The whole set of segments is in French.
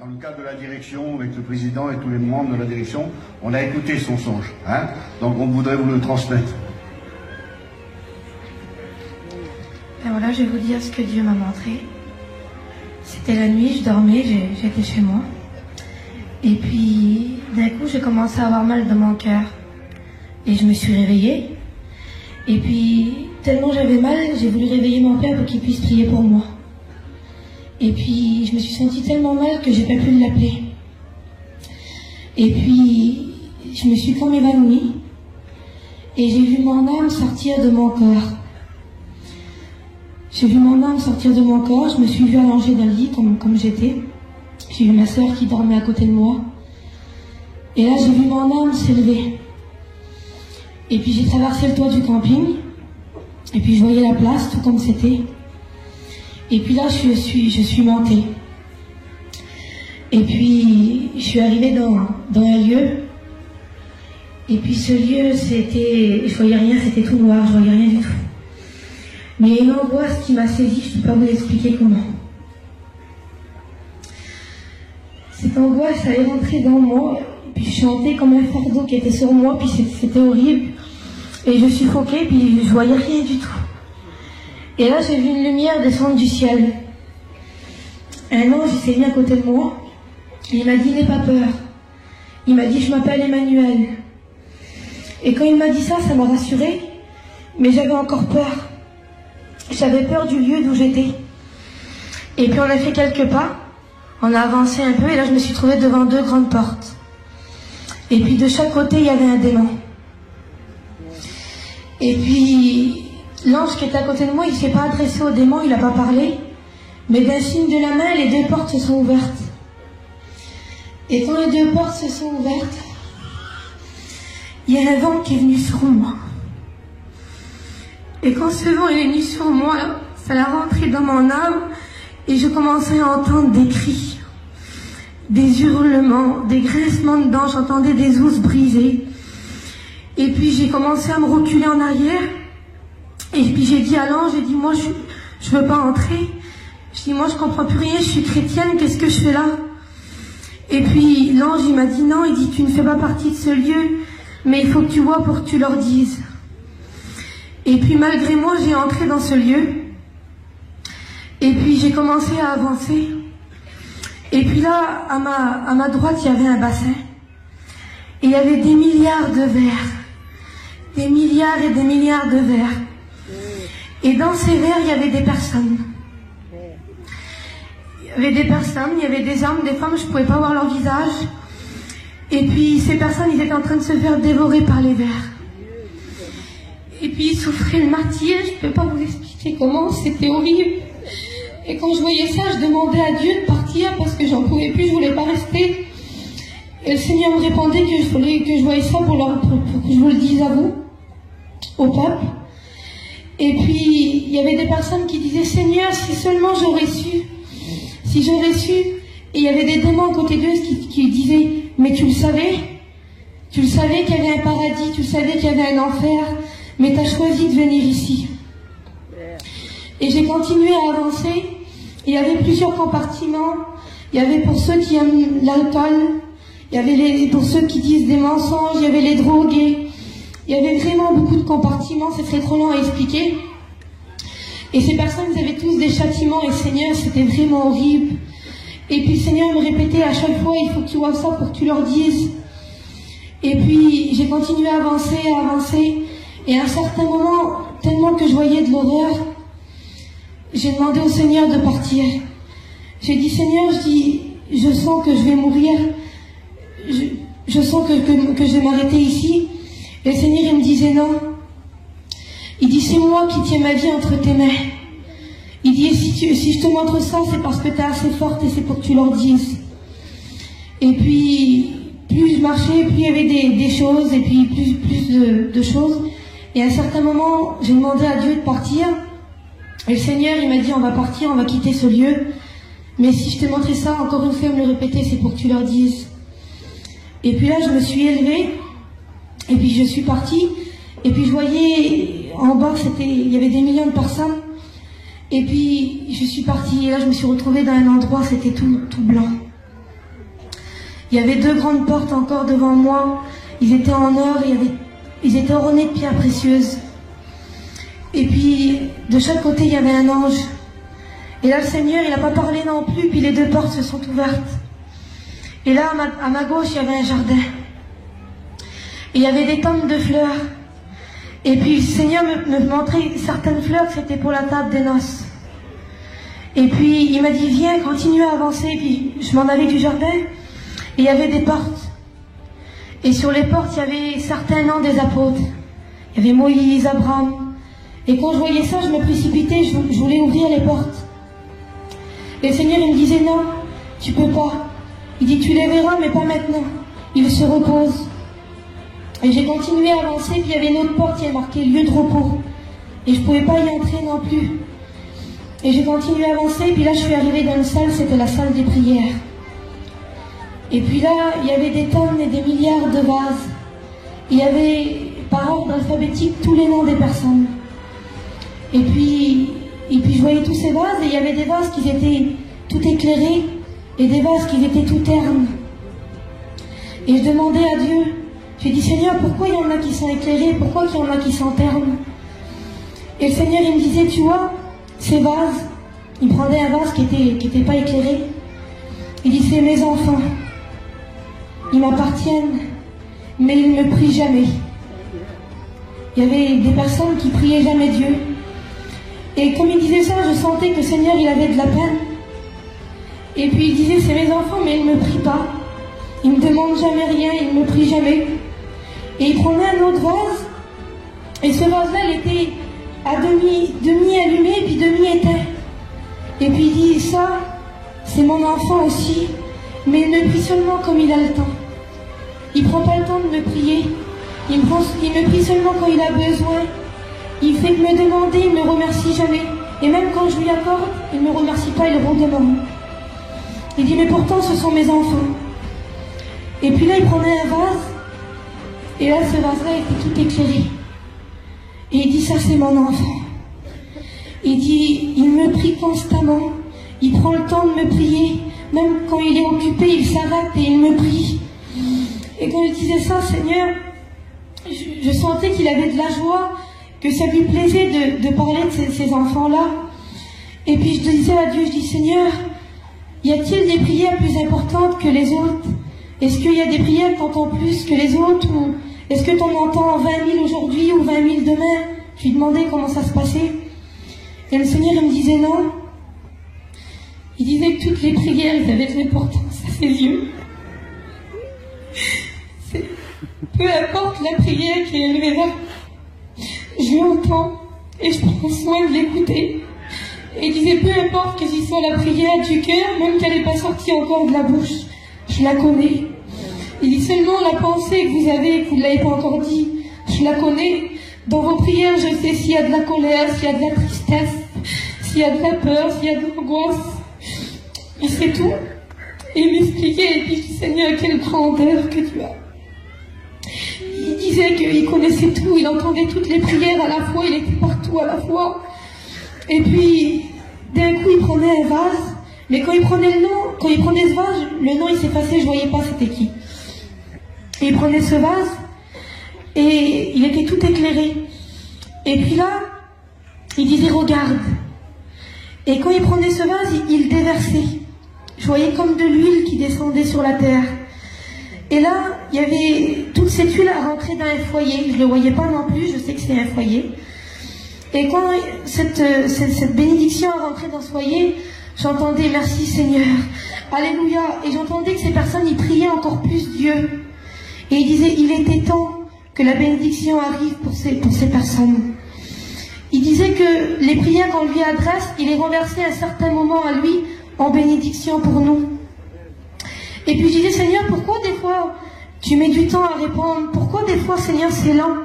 le cadre de la direction, avec le président et tous les membres de la direction, on a écouté son songe. Donc on voudrait vous le transmettre. Et voilà, je vais vous dire ce que Dieu m'a montré. C'était la nuit, je dormais, j'étais chez moi. Et puis, d'un coup, j'ai commencé à avoir mal dans mon cœur. Et je me suis réveillée. Et puis, tellement j'avais mal, j'ai voulu réveiller mon père pour qu'il puisse prier pour moi. Et puis, je me suis sentie tellement mal que j'ai pas pu l'appeler. Et puis, je me suis comme évanouie. Et j'ai vu mon âme sortir de mon corps. J'ai vu mon âme sortir de mon corps, je me suis vue allongée dans le lit comme j'étais. J'ai vu ma sœur qui dormait à côté de moi. Et là, j'ai vu mon âme s'élever. Et puis j'ai traversé le toit du camping. Et puis je voyais la place, tout comme c'était. Et puis là, je suis montée. Et puis, je suis arrivée dans un lieu. Et puis ce lieu, je voyais rien, c'était tout noir, je voyais rien du tout. Mais une angoisse qui m'a saisie, je ne peux pas vous expliquer comment. Cette angoisse, elle est rentrée dans moi, et puis je sentais comme un fardeau qui était sur moi, puis c'était horrible. Et je suffoquais, puis je voyais rien du tout. Et là, j'ai vu une lumière descendre du ciel. Un ange s'est mis à côté de moi, et il m'a dit, n'aie pas peur. Il m'a dit, je m'appelle Emmanuel. Et quand il m'a dit ça, ça m'a rassurée, mais j'avais encore peur. J'avais peur du lieu d'où j'étais. Et puis on a fait quelques pas, on a avancé un peu, et là je me suis trouvée devant 2 grandes portes. Et puis de chaque côté, il y avait un démon. Et puis l'ange qui était à côté de moi, il ne s'est pas adressé au démon, il n'a pas parlé, mais d'un signe de la main, les 2 portes se sont ouvertes. Et quand les 2 portes se sont ouvertes, il y a un vent qui est venu sur moi. Et quand ce vent est venu sur moi, ça l'a rentré dans mon âme et je commençais à entendre des cris, des hurlements, des grincements de dents, j'entendais des os brisés. Et puis j'ai commencé à me reculer en arrière et puis j'ai dit à l'ange, j'ai dit moi je veux pas entrer. Je dis moi je comprends plus rien, je suis chrétienne, qu'est-ce que je fais là? Et puis l'ange il m'a dit non, il dit tu ne fais pas partie de ce lieu, mais il faut que tu vois pour que tu leur dises. Et puis malgré moi, j'ai entré dans ce lieu. Et puis j'ai commencé à avancer. Et puis là, à ma droite, il y avait un bassin. Et il y avait des milliards de vers. Des milliards et des milliards de vers. Et dans ces vers, il y avait des personnes. Il y avait des personnes, il y avait des hommes, des femmes, je ne pouvais pas voir leur visage. Et puis ces personnes, ils étaient en train de se faire dévorer par les vers. Et puis ils souffraient le martyre, je ne peux pas vous expliquer comment, c'était horrible. Et quand je voyais ça, je demandais à Dieu de partir parce que j'en pouvais plus, je voulais pas rester. Et le Seigneur me répondait que je voyais ça pour que je vous le dise à vous, au peuple. Et puis il y avait des personnes qui disaient, Seigneur, si seulement j'aurais su, si j'aurais su. Et il y avait des démons à côté d'eux qui disaient, mais tu le savais qu'il y avait un paradis, tu le savais qu'il y avait un enfer, mais tu as choisi de venir ici. Et j'ai continué à avancer. Il y avait plusieurs compartiments. Il y avait pour ceux qui aiment l'alcool, il y avait pour ceux qui disent des mensonges, il y avait les drogués. Il y avait vraiment beaucoup de compartiments, ce serait trop long à expliquer. Et ces personnes, ils avaient tous des châtiments, et Seigneur, c'était vraiment horrible. Et puis le Seigneur me répétait à chaque fois, il faut que tu vois ça pour que tu leur dises. Et puis j'ai continué à avancer. Et à un certain moment, tellement que je voyais de l'horreur, j'ai demandé au Seigneur de partir. J'ai dit, Seigneur, je sens que je vais mourir. Je sens que je vais m'arrêter ici. Et le Seigneur, il me disait non. Il dit, c'est moi qui tiens ma vie entre tes mains. Il dit, si je te montre ça, c'est parce que tu es assez forte et c'est pour que tu leur dises. Et puis, plus je marchais, plus il y avait des choses, et puis plus de choses. Et à un certain moment, j'ai demandé à Dieu de partir. Et le Seigneur, il m'a dit, on va partir, on va quitter ce lieu. Mais si je te montrais ça, encore une fois, me le répéter, c'est pour que tu leur dises. Et puis là, je me suis élevée. Et puis je suis partie. Et puis je voyais, en bas, il y avait des millions de personnes. Et puis je suis partie. Et là, je me suis retrouvée dans un endroit, c'était tout blanc. Il y avait 2 grandes portes encore devant moi. Ils étaient en or et ils étaient ornés de pierres précieuses. Et puis, de chaque côté, il y avait un ange. Et là, le Seigneur, il n'a pas parlé non plus, puis les 2 portes se sont ouvertes. Et là, à ma gauche, il y avait un jardin. Et il y avait des tonnes de fleurs. Et puis, le Seigneur me montrait certaines fleurs, que c'était pour la table des noces. Et puis, il m'a dit, viens, continue à avancer. Puis, je m'en allais du jardin. Et il y avait des portes. Et sur les portes, il y avait certains noms des apôtres. Il y avait Moïse, Abraham. Et quand je voyais ça, je me précipitais, je voulais ouvrir les portes. Et le Seigneur, il me disait, non, tu peux pas. Il dit, tu les verras, mais pas maintenant. Ils se reposent. Et j'ai continué à avancer, puis il y avait une autre porte qui a marqué lieu de repos. Et je ne pouvais pas y entrer non plus. Et j'ai continué à avancer, puis là, je suis arrivée dans une salle, c'était la salle des prières. Et puis là, il y avait des tonnes et des milliards de vases. Il y avait, par ordre alphabétique, tous les noms des personnes. Et puis je voyais tous ces vases, et il y avait des vases qui étaient tout éclairés, et des vases qui étaient tout ternes. Et je demandais à Dieu, j'ai dit, Seigneur, pourquoi il y en a qui sont éclairés, pourquoi il y en a qui sont ternes? Et le Seigneur, il me disait, tu vois, ces vases, il prenait un vase qui était pas éclairé. Il dit, c'est mes enfants. Ils m'appartiennent, mais ils ne me prient jamais. Il y avait des personnes qui priaient jamais Dieu. Et comme il disait ça, je sentais que le Seigneur, il avait de la peine. Et puis il disait, c'est mes enfants, mais ils ne me prient pas. Ils ne me demandent jamais rien, ils ne me prient jamais. Et il prenait un autre vase, et ce vase-là, il était à demi allumé, puis demi éteint. Et puis il dit, ça, c'est mon enfant aussi, mais il me prie seulement comme il a le temps. Il ne prend pas le temps de me prier. Il me prie seulement quand il a besoin. Il fait que me demander, il ne me remercie jamais. Et même quand je lui accorde, il ne me remercie pas, il redemande. Il dit, mais pourtant, ce sont mes enfants. Et puis là, il prenait un vase, et là, ce vase-là était tout éclairé. Et il dit, ça, c'est mon enfant. Il dit, il me prie constamment. Il prend le temps de me prier. Même quand il est occupé, il s'arrête et il me prie. Et quand il disait ça, Seigneur, je sentais qu'il avait de la joie, que ça lui plaisait de parler de ces enfants-là. Et puis je disais à Dieu, je dis, Seigneur, y a-t-il des prières plus importantes que les autres? Est-ce qu'il y a des prières qu'on entend plus que les autres? Ou est-ce que tu en entends 20 000 aujourd'hui ou 20 000 demain? Je lui demandais comment ça se passait. Et le Seigneur, il me disait non. Il disait que toutes les prières, elles avaient de l'importance à ses yeux. Peu importe la prière qui est élevée là, je l'entends et je prends soin de l'écouter. Et il disait, peu importe que ce soit la prière du cœur, même qu'elle n'est pas sortie encore de la bouche, je la connais. Il dit seulement la pensée que vous avez et que vous ne l'avez pas encore dit, je la connais. Dans vos prières, je sais s'il y a de la colère, s'il y a de la tristesse, s'il y a de la peur, s'il y a de l'angoisse. Il sait tout. Et il m'expliquait, et puis je dis, Seigneur, quelle grandeur que tu as. Il disait qu'il connaissait tout, il entendait toutes les prières à la fois, il était partout à la fois. Et puis, d'un coup, il prenait un vase, mais quand il prenait le nom, quand il prenait ce vase, le nom il s'effaçait, je voyais pas c'était qui. Et il prenait ce vase, et il était tout éclairé. Et puis là, il disait, regarde. Et quand il prenait ce vase, il déversait. Je voyais comme de l'huile qui descendait sur la terre. Et là, il y avait toute cette huile à rentrer dans un foyer. Je ne le voyais pas non plus, je sais que c'est un foyer. Et quand cette bénédiction a rentré dans ce foyer, j'entendais merci Seigneur, alléluia. Et j'entendais que ces personnes, ils priaient encore plus Dieu. Et ils disaient, il était temps que la bénédiction arrive pour ces personnes. Il disait que les prières qu'on lui adresse, il les renversait à un certain moment à lui en bénédiction pour nous. Et puis je disais, Seigneur, pourquoi des fois tu mets du temps à répondre? Pourquoi des fois, Seigneur, c'est lent?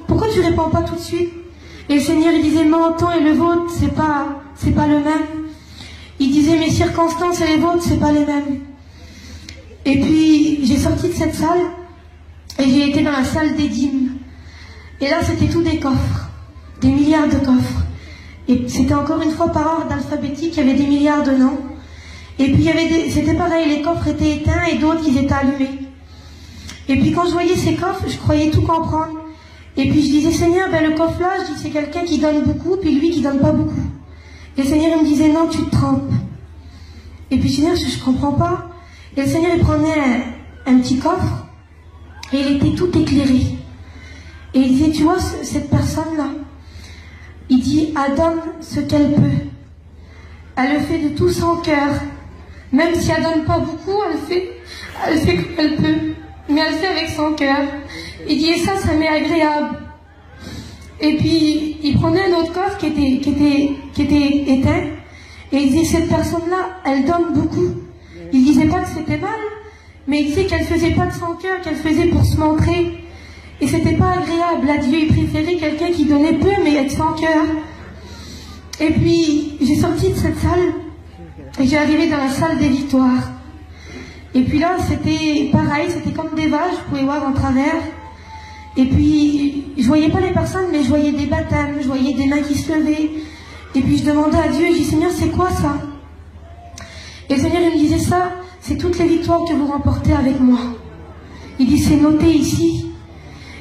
Pourquoi tu ne réponds pas tout de suite? Et le Seigneur, il disait, mon temps et le vôtre, c'est pas le même. Il disait, mes circonstances et les vôtres, c'est pas les mêmes. Et puis, j'ai sorti de cette salle, et j'ai été dans la salle des dîmes. Et là, c'était tout des coffres, des milliards de coffres. Et c'était encore une fois par ordre alphabétique, il y avait des milliards de noms. Et puis c'était pareil, les coffres étaient éteints et d'autres ils étaient allumés. Et puis quand je voyais ces coffres, je croyais tout comprendre. Et puis je disais, Seigneur, ben le coffre là, je dis c'est quelqu'un qui donne beaucoup, puis lui qui donne pas beaucoup. Et le Seigneur il me disait, non, tu te trompes. Et puis Seigneur, je comprends pas. Et le Seigneur il prenait un petit coffre, et il était tout éclairé. Et il disait, tu vois, cette personne-là, il dit, elle donne ce qu'elle peut. Elle le fait de tout son cœur. Même si elle donne pas beaucoup, elle fait comme elle peut. Mais elle le fait avec son cœur. Il dit, et ça m'est agréable. Et puis, il prenait un autre coffre qui était éteint. Et il disait, cette personne-là, elle donne beaucoup. Il disait pas que c'était mal, mais il disait qu'elle faisait pas de son cœur, qu'elle faisait pour se montrer. Et c'était pas agréable. Là, Dieu, il préférait quelqu'un qui donnait peu, mais avec son cœur. Et puis, j'ai sorti de cette salle, et j'ai arrivé dans la salle des victoires. Et puis là, c'était pareil, c'était comme des vaches, je pouvais voir en travers. Et puis, je voyais pas les personnes, mais je voyais des baptêmes, je voyais des mains qui se levaient. Et puis, je demandais à Dieu, je dis, Seigneur, c'est quoi ça? Et le Seigneur, il me disait ça, c'est toutes les victoires que vous remportez avec moi. Il dit, c'est noté ici.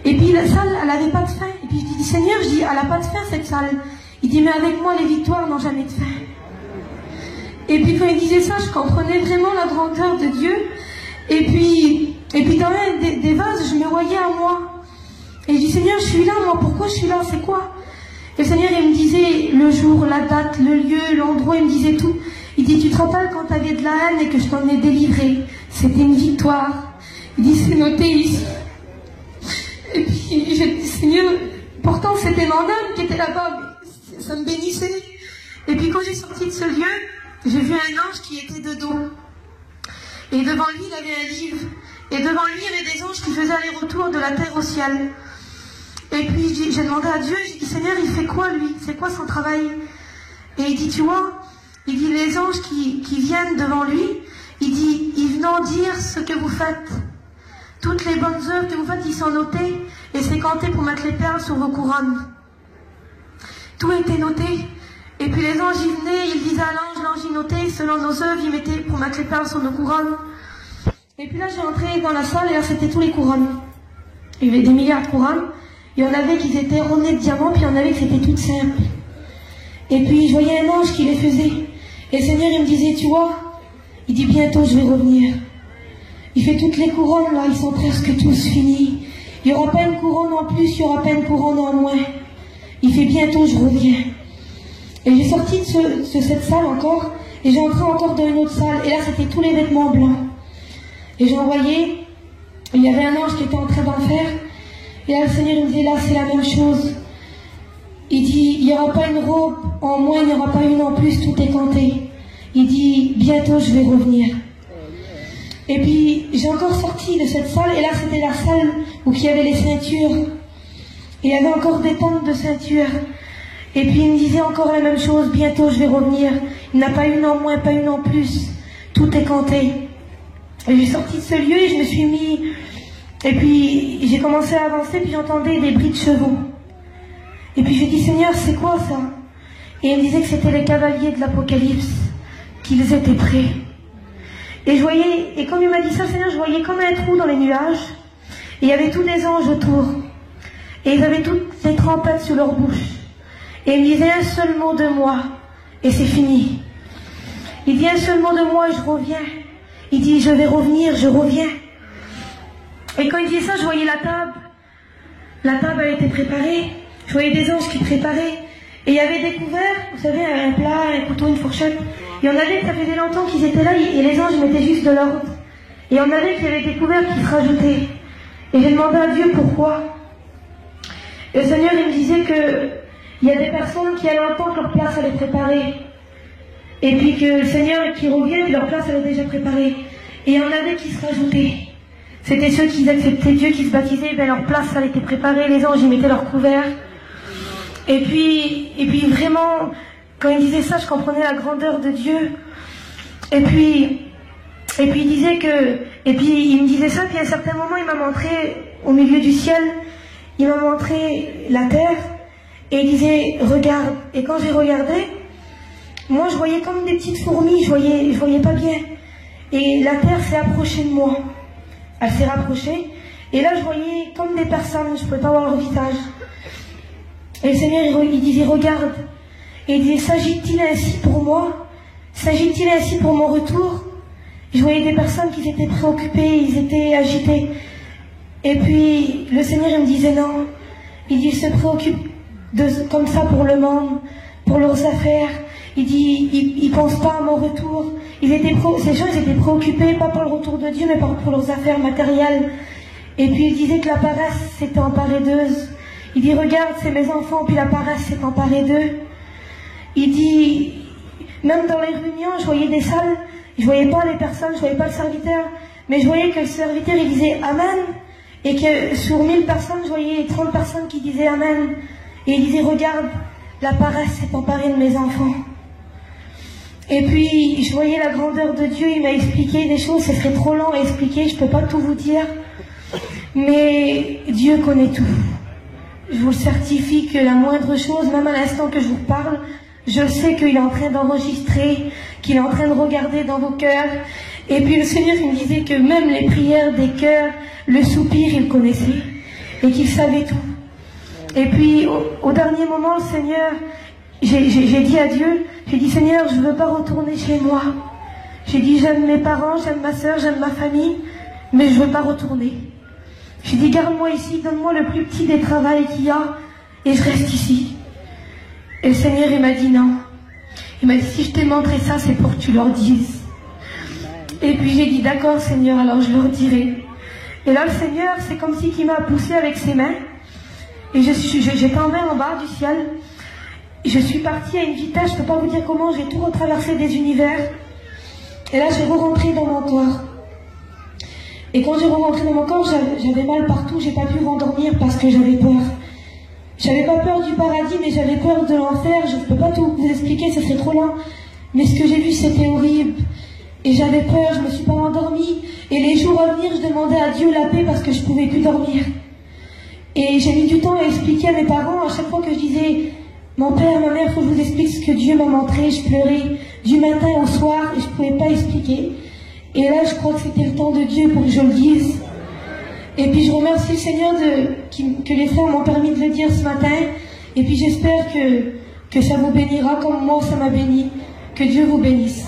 Et puis, la salle, elle n'avait pas de fin. Et puis, je dis, Seigneur, je dis, elle n'a pas de fin, cette salle. Il dit, mais avec moi, les victoires n'ont jamais de fin. Et puis, quand il disait ça, je comprenais vraiment la grandeur de Dieu. Et puis dans un des vases, je me voyais à moi. Et je dis, Seigneur, je suis là, moi, pourquoi je suis là, c'est quoi? Et le Seigneur, il me disait le jour, la date, le lieu, l'endroit, il me disait tout. Il dit, tu te rappelles quand tu avais de la haine et que je t'en ai délivré? C'était une victoire. Il dit, c'est noté ici. Et puis, j'ai dit, Seigneur, pourtant c'était mon âme qui était là-bas, mais ça me bénissait. Et puis quand j'ai sorti de ce lieu, j'ai vu un ange qui était de dos. Et devant lui, il avait un livre. Et devant lui, il y avait des anges qui faisaient aller-retour de la terre au ciel. Et puis j'ai demandé à Dieu, j'ai dit, Seigneur, il fait quoi lui? C'est quoi son travail? Et il dit, tu vois, il dit, les anges qui viennent devant lui, il dit, ils viennent dire ce que vous faites. Toutes les bonnes œuvres que vous faites, ils sont notés et c'est compté pour mettre les perles sur vos couronnes. Tout était noté. Et puis les anges, ils venaient, ils disaient à l'ange, il notait, selon nos œuvres, ils mettaient pour mettre les perles sur nos couronnes. Et puis là, j'ai entré dans la salle et là, c'était tous les couronnes. Il y avait des milliards de couronnes. Il y en avait qui étaient ornées de diamants, puis il y en avait qui étaient toutes simples. Et puis, je voyais un ange qui les faisait. Et le Seigneur, il me disait, tu vois, il dit, bientôt, je vais revenir. Il fait toutes les couronnes, là, ils sont presque tous finis. Il n'y aura pas une couronne en plus, il n'y aura pas une couronne en moins. Il fait bientôt, je reviens. Et j'ai sorti de cette salle encore, et j'ai entré encore dans une autre salle. Et là, c'était tous les vêtements blancs. Et j'en voyais, il y avait un ange qui était en train d'en faire. Et là, le Seigneur il me disait, là, c'est la même chose. Il dit, il n'y aura pas une robe en moins, il n'y aura pas une en plus, tout est compté. Il dit, bientôt, je vais revenir. Et puis, j'ai encore sorti de cette salle, et là, c'était la salle où il y avait les ceintures. Et il y avait encore des tentes de ceintures. Et puis, il me disait encore la même chose, bientôt, je vais revenir. Il n'y en a pas une en moins, pas une en plus. Tout est compté. Et j'ai sorti de ce lieu, et je me suis mis... Et puis, j'ai commencé à avancer, puis j'entendais des bruits de chevaux. Et puis, j'ai dit, Seigneur, c'est quoi ça? Et il me disait que c'était les cavaliers de l'Apocalypse, qu'ils étaient prêts. Et je voyais, et comme il m'a dit ça, Seigneur, je voyais comme un trou dans les nuages. Et il y avait tous des anges autour. Et ils avaient toutes les trompettes sur leur bouche. Et il me disait un seul mot de moi, et c'est fini. Il dit un seul mot de moi, et je reviens. Il dit, je vais revenir, je reviens. Et quand il disait ça, je voyais la table. La table a été préparée. Je voyais des anges qui préparaient. Et il y avait des couverts, vous savez, un plat, un couteau, une fourchette. Il y en avait que ça faisait longtemps qu'ils étaient là, et les anges mettaient juste de l'ordre. Et il y en avait qui avaient des couverts qui se rajoutaient. Et j'ai demandé à Dieu pourquoi. Et le Seigneur, il me disait que il y a des personnes qui allaient entendre que leur place allait préparer. Et puis que le Seigneur qui revient, leur place elle est déjà préparée. Et il y en avait qui se rajoutaient. C'était ceux qui acceptaient Dieu, qui se baptisaient, ben leur place elle était préparée, les anges ils mettaient leur couvert. Et puis vraiment, quand il disait ça, je comprenais la grandeur de Dieu. Et puis il disait que, et puis il me disait ça, puis à un certain moment il m'a montré au milieu du ciel, il m'a montré la terre, et il disait regarde. Et quand j'ai regardé, moi je voyais comme des petites fourmis, je voyais pas bien. Et la terre s'est approchée de moi. Elle s'est rapprochée. Et là, je voyais comme des personnes, je pouvais pas voir leur visage. Et le Seigneur, il disait, regarde. Et il disait, s'agit-il ainsi pour moi? S'agit-il ainsi pour mon retour? Je voyais des personnes qui étaient préoccupées, ils étaient agités. Et puis, le Seigneur, il me disait, non. Il dit, il se préoccupe comme ça pour le monde, pour leurs affaires. Il dit, ils pensent pas à mon retour. Ces gens, ils étaient préoccupés, pas pour le retour de Dieu, mais pour leurs affaires matérielles. Et puis, il disait que la paresse s'était emparée d'eux. Il dit, regarde, c'est mes enfants, puis la paresse s'est emparée d'eux. Il dit, même dans les réunions, je voyais des salles, je voyais pas les personnes, je voyais pas le serviteur, mais je voyais que le serviteur, il disait Amen, et que sur 1000 personnes, je voyais 30 personnes qui disaient Amen. Et il disait, regarde, la paresse s'est emparée de mes enfants. Et puis, je voyais la grandeur de Dieu, il m'a expliqué des choses, ce serait trop lent à expliquer, je peux pas tout vous dire. Mais Dieu connaît tout. Je vous certifie que la moindre chose, même à l'instant que je vous parle, je sais qu'il est en train d'enregistrer, qu'il est en train de regarder dans vos cœurs. Et puis le Seigneur, il me disait que même les prières des cœurs, le soupir, il connaissait. Et qu'il savait tout. Et puis, au dernier moment, le Seigneur, j'ai dit à Dieu, j'ai dit, Seigneur, je ne veux pas retourner chez moi. J'ai dit, j'aime mes parents, j'aime ma soeur, j'aime ma famille, mais je ne veux pas retourner. J'ai dit, garde-moi ici, donne-moi le plus petit des travails qu'il y a, et je reste ici. Et le Seigneur, il m'a dit non. Il m'a dit, si je t'ai montré ça, c'est pour que tu leur dises. Et puis j'ai dit, d'accord Seigneur, alors je leur dirai. Et là, le Seigneur, c'est comme si il m'a poussé avec ses mains. Et j'ai tombé en bas du ciel. Je suis partie à une vitesse, je ne peux pas vous dire comment, j'ai tout retraversé des univers. Et là, j'ai re-rentré dans mon corps. Et quand j'ai re-rentré dans mon corps, j'avais mal partout, j'ai pas pu m'endormir parce que j'avais peur. J'avais pas peur du paradis, mais j'avais peur de l'enfer. Je ne peux pas tout vous expliquer, ce serait trop long. Mais ce que j'ai vu, c'était horrible. Et j'avais peur, je me suis pas endormie. Et les jours à venir, je demandais à Dieu la paix parce que je pouvais plus dormir. Et j'ai mis du temps à expliquer à mes parents, à chaque fois que je disais, mon père, ma mère, il faut que je vous explique ce que Dieu m'a montré. Je pleurais du matin au soir et je pouvais pas expliquer. Et là, je crois que c'était le temps de Dieu pour que je le dise. Et puis je remercie le Seigneur que les frères m'ont permis de le dire ce matin. Et puis j'espère que ça vous bénira comme moi ça m'a béni. Que Dieu vous bénisse.